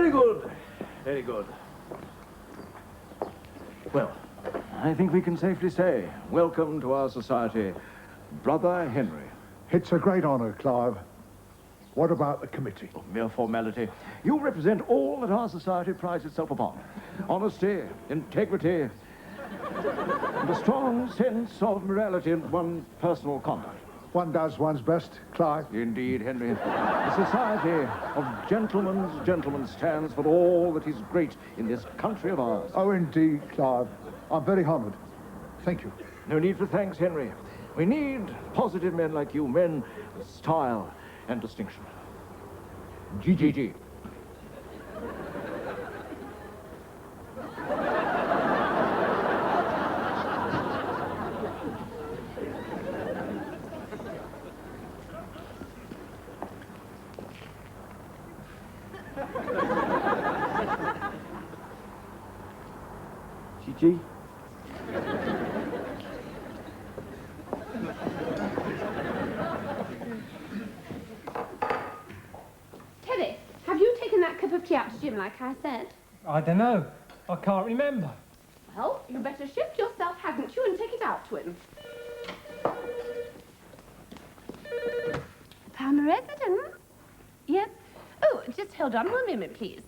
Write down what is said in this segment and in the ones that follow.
Very good. Very good. Well, I think we can safely say, welcome to our society, Brother Henry. It's a great honor, Clive. What about the committee? Oh, mere formality. You represent all that our society prides itself upon. Honesty, integrity, and a strong sense of morality and one's personal conduct. One does one's best, Clive. Indeed, Henry. The Society of Gentlemen's Gentlemen stands for all that is great in this country of ours. Oh, indeed, Clive. I'm very honored. Thank you. No need for thanks, Henry. We need positive men like you, men with style and distinction. GGG. GG. Teddy, have you taken that cup of tea out to Jim like I said? I don't know. I can't remember. Well, you better shift yourself, hadn't you, and take it out to him. Palmer resident? Yes? Oh, just hold on 1 minute, please.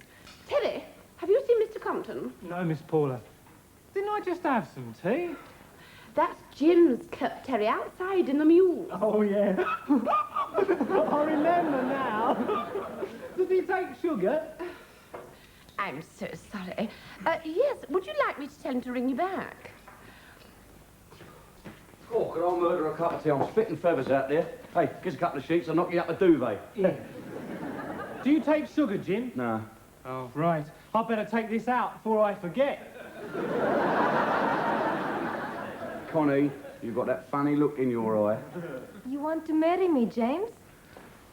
Teddy, have you seen Mr. Compton? No, Miss Paula. Didn't I just have some tea? That's Jim's cup, Terry, outside in the mule. Oh, yeah. I remember now. Does he take sugar? I'm so sorry. Yes, would you like me to tell him to ring you back? Oh, could I murder a cup of tea? I'm spitting feathers out there. Hey, give us a couple of sheets, I'll knock you up a duvet. Yeah. Do you take sugar, Jim? No. Oh, right. I better take this out before I forget. Connie, you've got that funny look in your eye. You want to marry me, James?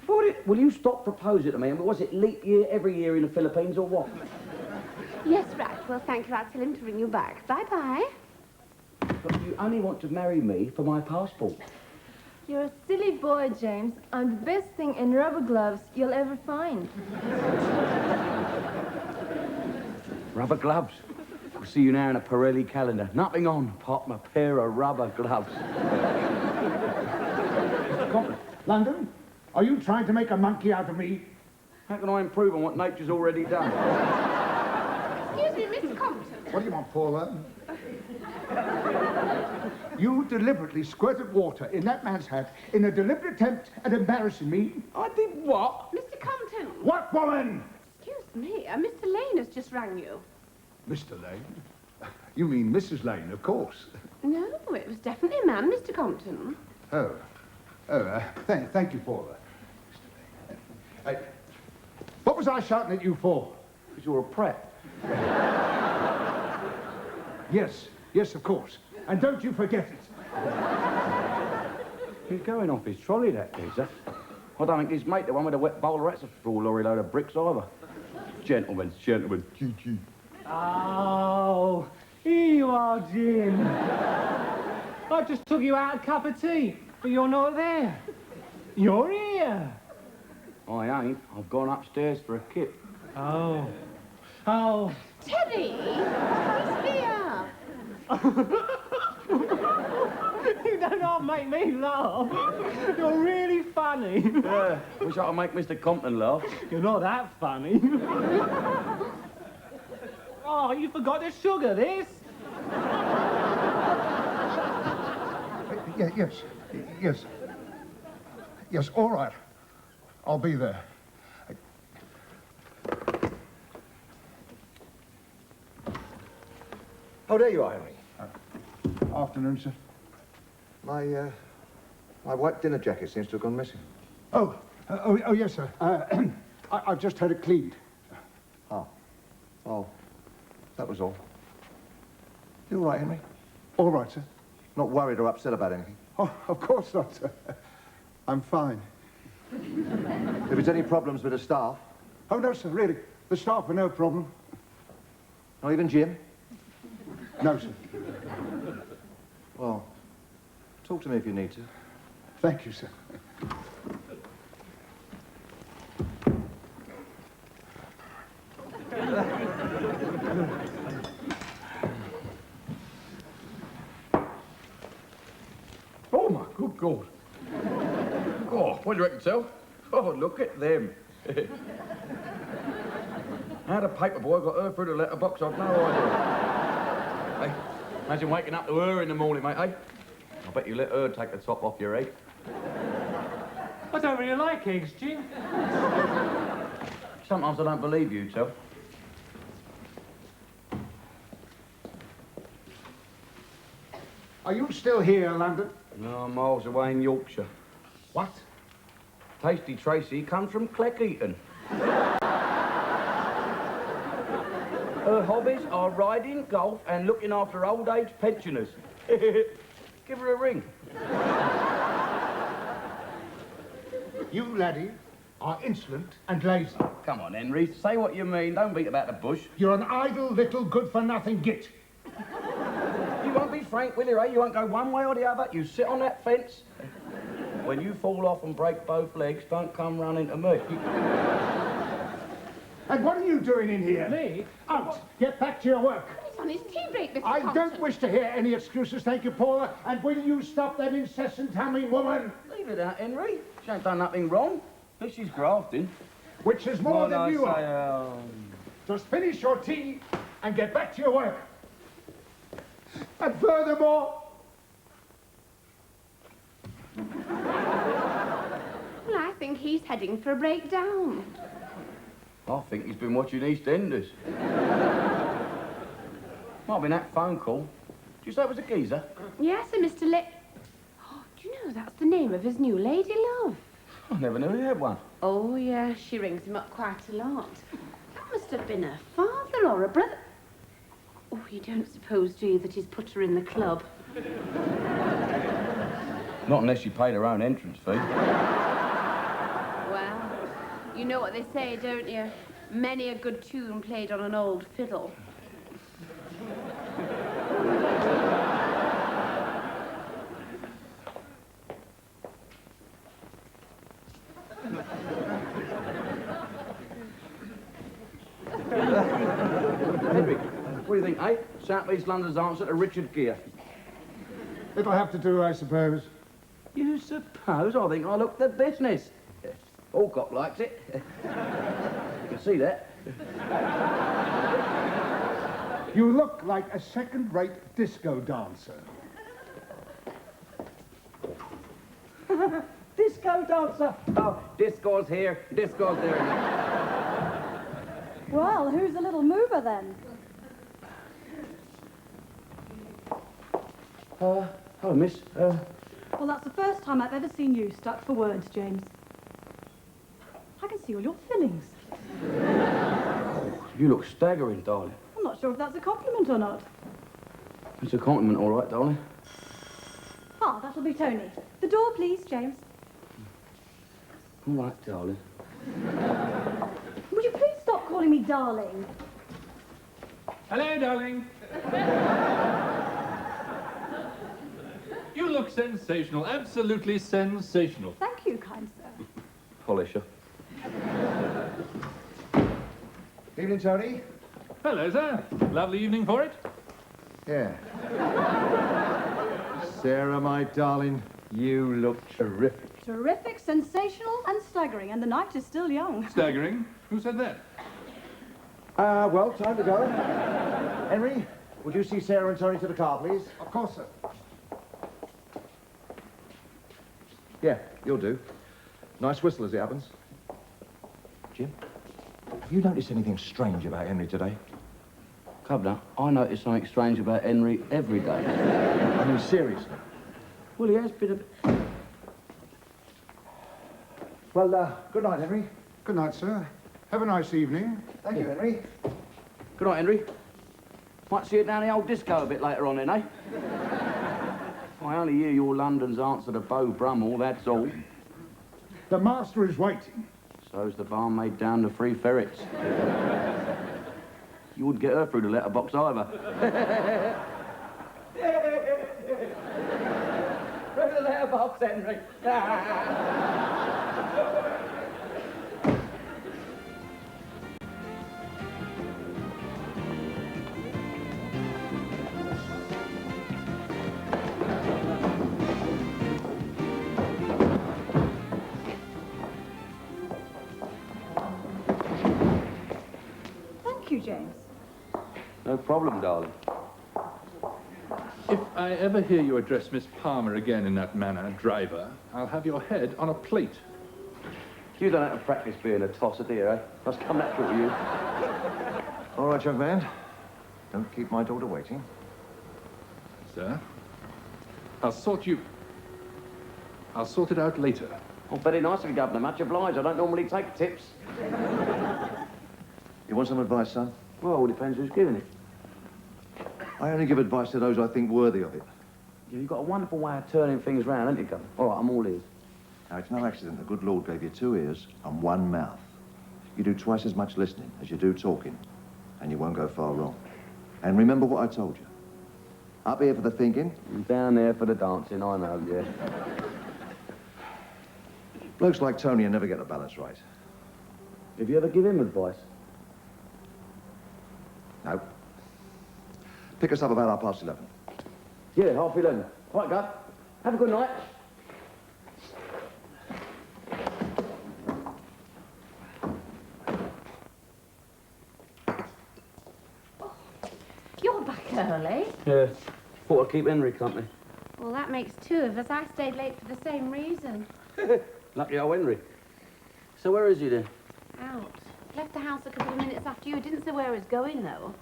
Will you stop proposing to me? And was it leap year every year in the Philippines or what? Yes, right. Well, thank you. I'll tell him to ring you back. Bye-bye. But you only want to marry me for my passport. You're a silly boy, James. I'm the best thing in rubber gloves you'll ever find. Rubber gloves. I'll see you now in a Pirelli calendar. Nothing on, apart from a pair of rubber gloves. London, are you trying to make a monkey out of me? How can I improve on what nature's already done? Excuse me, Mr. Compton. What do you want, Paula? You deliberately squirted water in that man's hat in a deliberate attempt at embarrassing me. I did what? Mr. Compton. What woman? Excuse me, Mr. Lane has just rang you. Mr. Lane? You mean Mrs. Lane, of course. No, it was definitely a man, Mr. Compton. Thank you, Paula. Mr. Lane. What was I shouting at you for? Because you're a prat. Yes, of course. And don't you forget it. He's going off his trolley, that geezer. I don't think his mate, the one with the wet bowler rat's a full lorry load of bricks either. Gentlemen, GG. Oh, here you are, Jim. I just took you out a cup of tea, but you're not there. You're here. I ain't. I've gone upstairs for a kip. Oh. Teddy! He's here! You don't know how to make me laugh. You're really funny. Yeah, wish I could make Mr. Compton laugh. You're not that funny. Oh, you forgot the sugar, this? Yes, all right. I'll be there. Oh, there you are, Henry. Afternoon, sir. My white dinner jacket seems to have gone missing. Oh, yes, sir. I've just had it cleaned. Oh, that was all. You all right, Henry? All right, sir. Not worried or upset about anything? Oh, of course not, sir. I'm fine. If there's any problems with the staff? Oh, no, sir, really. The staff are no problem. Not even Jim? No, sir. Well, talk to me if you need to. Thank you, sir. God. Oh, what do you reckon, Sal? Oh, look at them. How the paper boy got her through the letterbox, I've no idea. Hey, imagine waking up to her in the morning, mate, eh? I bet you let her take the top off your egg. I don't really like eggs, Jim. Sometimes I don't believe you, Sal. Are you still here, London? No, I'm miles away in Yorkshire. What? Tasty Tracy comes from Cleckheaton. Her hobbies are riding, golf, and looking after old age pensioners. Give her a ring. You, laddie, are insolent and lazy. Come on, Henry, say what you mean. Don't beat about the bush. You're an idle little good-for-nothing git. You won't be frank, will you, eh? You won't go one way or the other. You sit on that fence. When you fall off and break both legs, don't come running to me. And what are you doing in here? Me? Out! Get back to your work. He's on his tea break, Mr. I Compton. don't wish to hear any excuses, thank you, Paula. And will you stop that incessant humming, woman? Leave it out, Henry. She ain't done nothing wrong. But she's grafting. Which is more than you are. are. Just finish your tea and get back to your work. And furthermore... Well, I think he's heading for a breakdown. I think he's been watching EastEnders. Might have been that phone call. Did you say it was a geezer? Yes, and Mr. Oh, do you know that's the name of his new lady love? I never knew he had one. Oh, yeah, she rings him up quite a lot. That must have been her father or a brother. Oh, you don't suppose, do you, that he's put her in the club? Not unless she paid her own entrance fee. Well, you know what they say, don't you? Many a good tune played on an old fiddle. Henry, what do you think, eh? South East London's answer to Richard Gere. It'll have to do, I suppose. You suppose? I think I look the business. Alcott likes it. You can see that. You look like a second-rate disco dancer. Disco dancer. Oh, disco's here, disco's there. Well, who's the little mover then? Hello, miss. Well, that's the first time I've ever seen you stuck for words, James. I can see all your fillings. You look staggering, darling. I'm not sure if that's a compliment or not. It's a compliment, all right, darling. Ah, that'll be Tony. The door, please, James. All right, darling. Would you please stop calling me darling? Hello, darling. You look sensational, absolutely sensational. Thank you, kind sir. Polisher. Evening, Tony. Hello, sir. Lovely evening for it. Yeah. Sarah, my darling, you look terrific. Terrific, sensational, and staggering, and the night is still young. Staggering. Who said that? Well, time to go. Henry, would you see Sarah and Tony to the car, please? Of course, sir. Yeah, you'll do. Nice whistle as it happens. Jim, have you noticed anything strange about Henry today? Governor, I notice something strange about Henry every day. I mean, seriously. Well, he has been a bit... Well, good night, Henry. Good night, sir. Have a nice evening. Thank you, Henry. Good night, Henry. Might see you down the old disco a bit later on then, eh? I only hear your London's answer to Beau Brummel, that's all. The master is waiting. So's the barmaid down the Three Ferrets. You wouldn't get her through the letterbox either. Through the letterbox, Henry. you, James. No problem, darling. If I ever hear you address Miss Palmer again in that manner, driver, I'll have your head on a plate. You don't have to practice being a tosser, dear, eh? Must come natural to you. All right, young man. Don't keep my daughter waiting. Sir, I'll sort it out later. Oh, very nice of you, Governor. Much obliged. I don't normally take tips. You want some advice, son? Well, it all depends who's giving it. I only give advice to those I think worthy of it. You've got a wonderful way of turning things round, haven't you, Governor? All right, I'm all ears. Now, it's no accident the good Lord gave you 2 ears and 1 mouth. You do twice as much listening as you do talking, and you won't go far wrong. And remember what I told you. Up here for the thinking. And down there for the dancing, I know, yeah. Blokes like Tony will never get the balance right. Have you ever give him advice? No. Pick us up about 11:30. Yeah, 11:30. Right, Gov. Have a good night. You're back early. Yeah. Thought I'd keep Henry company. Well, that makes 2 of us. I stayed late for the same reason. Lucky old Henry. So where is he then? Out. Left the house a couple of minutes after you. Didn't say where he was going, though.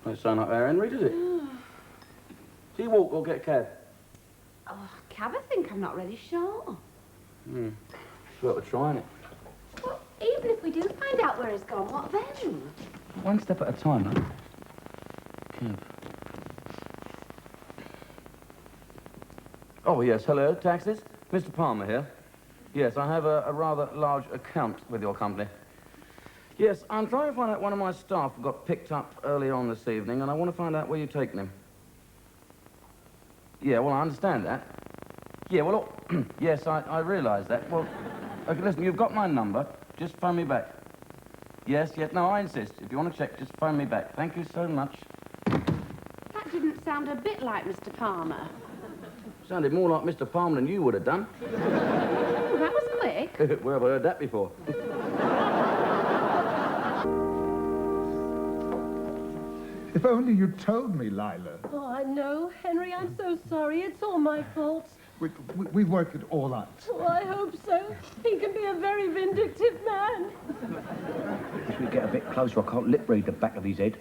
Don't sound like our Henry, does it? Do you walk or get a cab? Oh, cab, I think. I'm not really sure. It's worth trying it. Well, even if we do find out where he's gone, what then? One step at a time, though. Cab. Oh, yes, hello, taxis. Mr. Palmer here. Yes, I have a rather large account with your company. Yes, I'm trying to find out one of my staff got picked up earlier on this evening, and I want to find out where you've taken him. Yeah, well, I understand that. Yeah, well, yes, I realise that. Well, okay, listen, you've got my number. Just phone me back. Yes, no, I insist. If you want to check, just phone me back. Thank you so much. That didn't sound a bit like Mr. Palmer. Sounded more like Mr. Palmer than you would have done. Oh, that was quick. Where have I heard that before? If only you'd told me, Lila. Oh, I know. Henry, I'm so sorry. It's all my fault. We worked it all out. Oh, I hope so. He can be a very vindictive man. If we get a bit closer, I can't lip read the back of his head.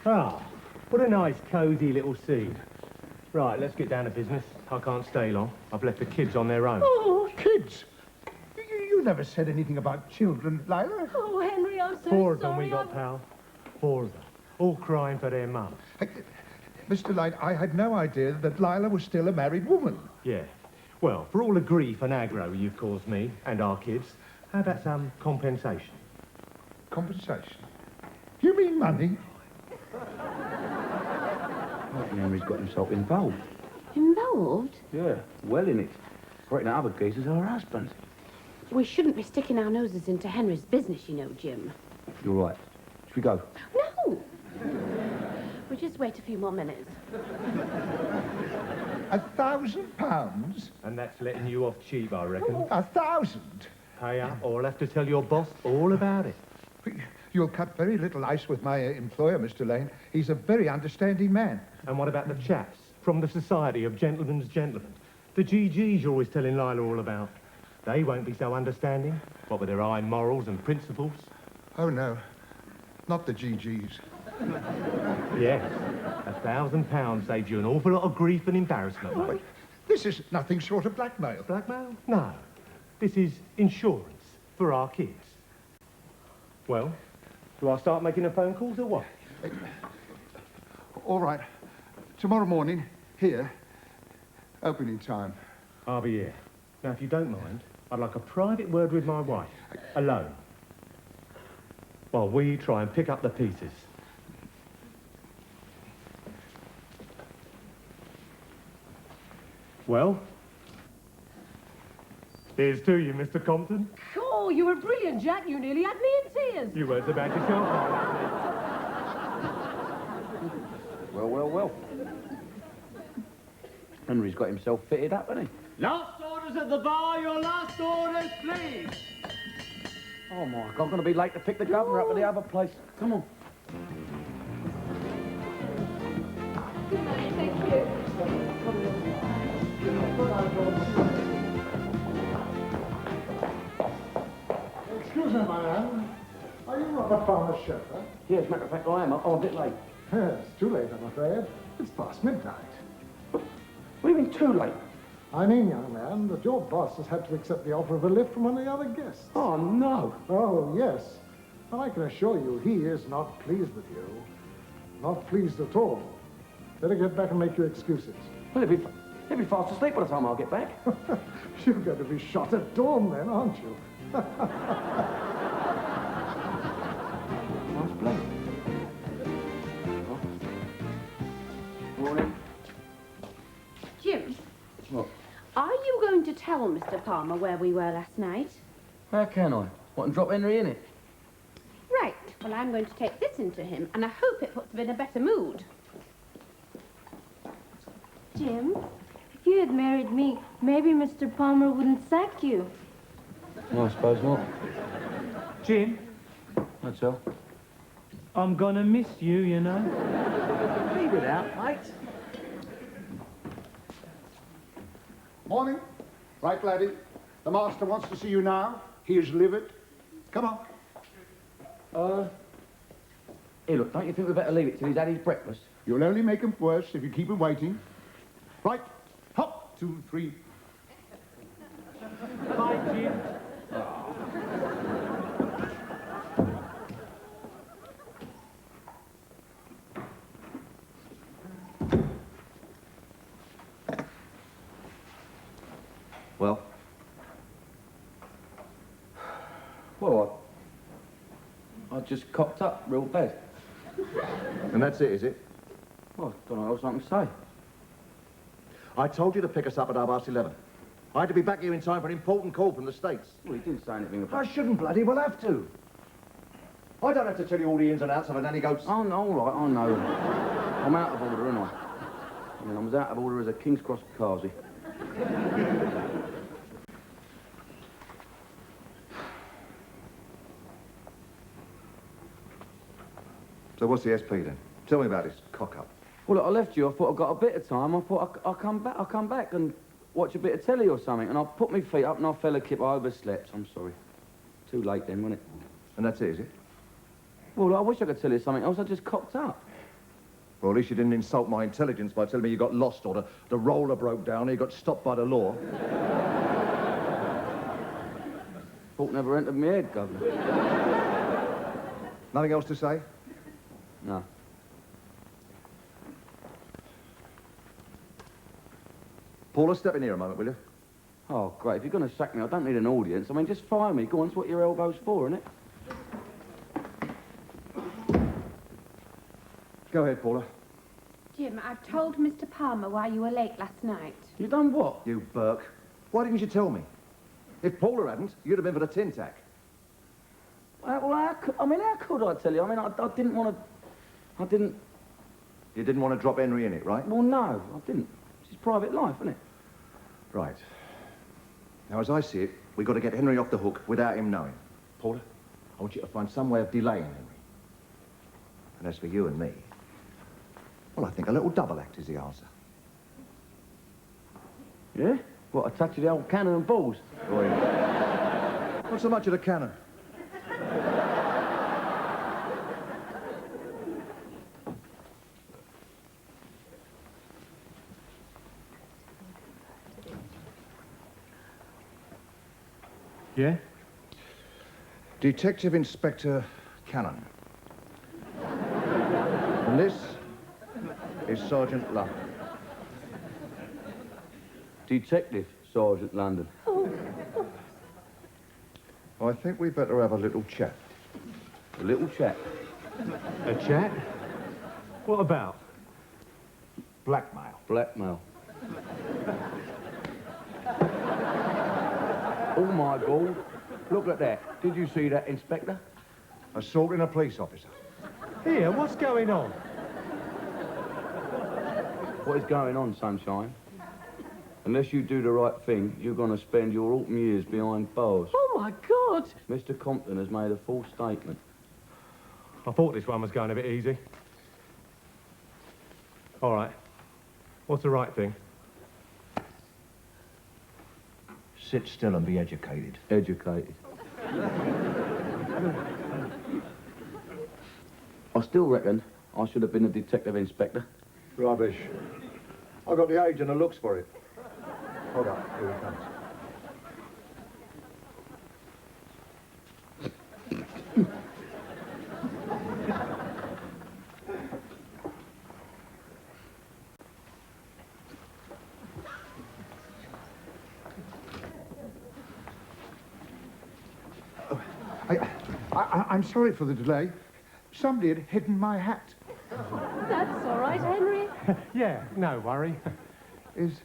Ah, what a nice, cosy little scene. Right, let's get down to business. I can't stay long. I've left the kids on their own. Oh, kids! You never said anything about children, Lila. Oh, Henry, I'm so 4 of them sorry. we got, pal. 4 of them. All crying for their mum. Mr. Light, I had no idea that Lila was still a married woman. Yeah. Well, for all the grief and aggro you've caused me and our kids, how about some compensation? Compensation? You mean money? I reckon Henry's got himself involved. Involved? Yeah, well in it. Reckon that other geezers are her husbands. We shouldn't be sticking our noses into Henry's business, you know, Jim. You're right. Should we go? No. We'll just wait a few more minutes. £1,000? And that's letting you off cheap, I reckon. 1,000? Pay up, or I'll have to tell your boss all about it. You'll cut very little ice with my employer, Mr. Lane. He's a very understanding man. And what about the chaps from the Society of Gentlemen's Gentlemen? The GGs you're always telling Lila all about. They won't be so understanding, what with their high morals and principles. Oh, no. Not the GGs. Yes, £1,000 saves you an awful lot of grief and embarrassment, mate. This is nothing short of blackmail. Blackmail? No. This is insurance for our kids. Well, do I start making the phone calls or what? All right. Tomorrow morning, here, opening time. I'll be here. Now, if you don't mind, I'd like a private word with my wife, alone, while we try and pick up the pieces. Well, here's to you, Mr. Compton. Oh, you were brilliant, Jack. You nearly had me in tears. You words about yourself, Well. Henry's got himself fitted up, hasn't he? Last orders at the bar, your last orders, please. Oh, my God, I'm going to be late to pick the governor up at the other place. Come on. Thank you. Excuse me, my man. Are you Robert Palmer's chauffeur? Yes, matter of fact, I am. I'm a bit late. Yes, too late, I'm afraid. It's past midnight. What do you mean, too late? I mean, young man, that your boss has had to accept the offer of a lift from one of the other guests. Oh, no. Oh, yes. Well, I can assure you he is not pleased with you. Not pleased at all. Better get back and make your excuses. Well, he'll be fast asleep by the time I get back. You're going to be shot at dawn then, aren't you? Nice bloke. Morning. Jim, What? are you going to tell Mr. Palmer where we were last night? How can I? What, and drop Henry in it? Right. Well, I'm going to take this into him, and I hope it puts him in a better mood. Jim, if you had married me, maybe Mr. Palmer wouldn't sack you. No, I suppose not. Jim, That's all. I'm gonna miss you, you know. Leave it out, mate. Morning. Right, laddie. The master wants to see you now. He is livid. Come on. Hey, look, don't you think we'd better leave it till he's had his breakfast? You'll only make him worse if you keep him waiting. Right. Hop. 2, 3. Bye, Jim. Well, Well, I just cocked up real bad. and that's it, is it? Well, I don't know what else I can say. I told you to pick us up at 11:30. I had to be back here in time for an important call from the States. Well, he didn't say anything I about... shouldn't bloody well have to. I don't have to tell you all the ins and outs of a nanny goat's... Oh, no, all right, I know. I'm out of order, aren't I? I mean, I'm as out of order as a King's Cross Kazi. So what's the SP then? Tell me about his cock-up. Well, look, I left you. I thought I got a bit of time. I thought I'll come back and watch a bit of telly or something. And I put my feet up and I fell a kip. I overslept. I'm sorry. Too late then, wasn't it? And that's it, is it? Well, I wish I could tell you something else. I just cocked up. Well, at least you didn't insult my intelligence by telling me you got lost or the roller broke down or you got stopped by the law. Thought never entered my head, Governor. Nothing else to say? No. Paula, step in here a moment, will you? Oh, great. If you're going to sack me, I don't need an audience. I mean, just fire me. Go on, it's what your elbow's for, isn't it? Go ahead, Paula. Jim, I've told Mr. Palmer why you were late last night. You done what? You Burke. Why didn't you tell me? If Paula hadn't, you'd have been for the tin tack. Well, how could I tell you? I mean, I didn't want to... I didn't... You didn't want to drop Henry in it, right? Well, no, I didn't. It's his private life, isn't it? Right. Now, as I see it, we've got to get Henry off the hook without him knowing. Paula, I want you to find some way of delaying Henry. And as for you and me, well, I think a little double act is the answer. Yeah? What, a touch of the old cannon and balls? Boy, not so much of the cannon. Yeah? Detective Inspector Cannon. And this is Sergeant London. Detective Sergeant London. I think we better have a little chat. A little chat. A chat? What about? Blackmail. Blackmail. Oh, my God. Look at that. Did you see that, Inspector? Assaulting a police officer. Here, what's going on? What is going on, Sunshine? Unless you do the right thing, you're going to spend your autumn years behind bars. Oh, my God! Mr. Compton has made a full statement. I thought this one was going a bit easy. All right. What's the right thing? Sit still and be educated. Educated. I still reckon I should have been a detective inspector. Rubbish. I've got the age and the looks for it. Hold on, here he comes. I'm sorry for the delay. Somebody had hidden my hat. That's all right, Henry. Yeah, no worry. Is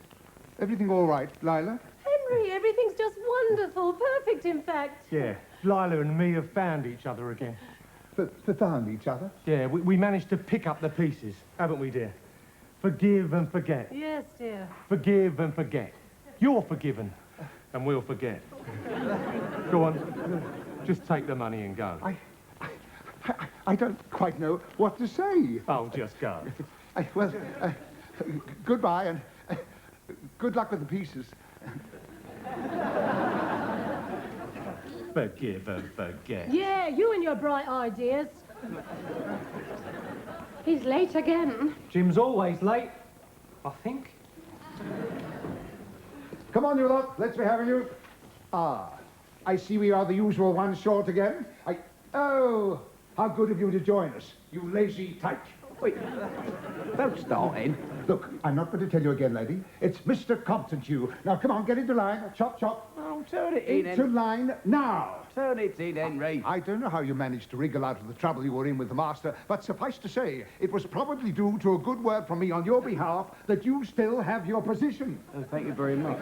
everything all right, Lila? Henry, everything's just wonderful. Perfect, in fact. Yeah, Lila and me have found each other again. Found each other? Yeah, we managed to pick up the pieces, haven't we, dear? Forgive and forget. Yes, dear. Forgive and forget. You're forgiven, and we'll forget. Go on, just take the money and go. I don't quite know what to say. Oh, just go. Goodbye and good luck with the pieces. Forgive and forget. Yeah, you and your bright ideas. He's late again. Jim's always late, I think. Come on, you lot. Let's be having you. Ah, I see we are the usual ones short again. Oh, how good of you to join us, you lazy tyke. Wait, don't start in. Look, I'm not going to tell you again, lady. It's Mr. Compton to you. Now, come on, get into line. Chop, chop. Oh, turn it in, Into line now. Turn it in, Henry. I don't know how you managed to wriggle out of the trouble you were in with the master, but suffice to say, it was probably due to a good word from me on your behalf that you still have your position. Oh, thank you very much.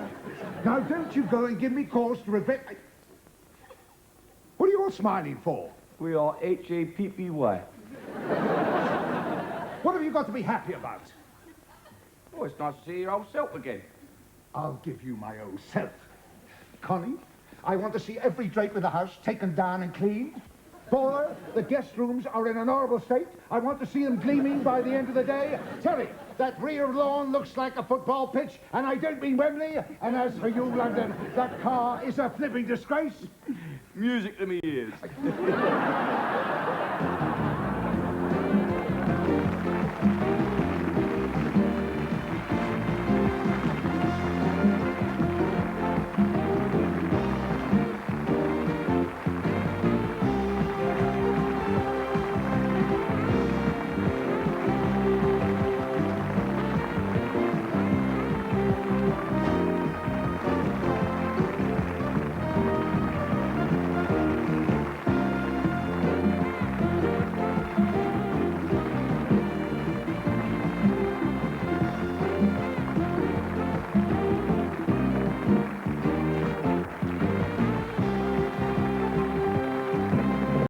Now, don't you go and give me cause to regret... What are you all smiling for? We are H-A-P-P-Y. What have you got to be happy about? Oh, it's nice to see your old self again. I'll give you my old self. Connie, I want to see every drape in the house taken down and cleaned. Boy, the guest rooms are in an horrible state. I want to see them gleaming by the end of the day. Terry, that rear lawn looks like a football pitch, and I don't mean Wembley. And as for you, London, that car is a flipping disgrace. Music to me ears.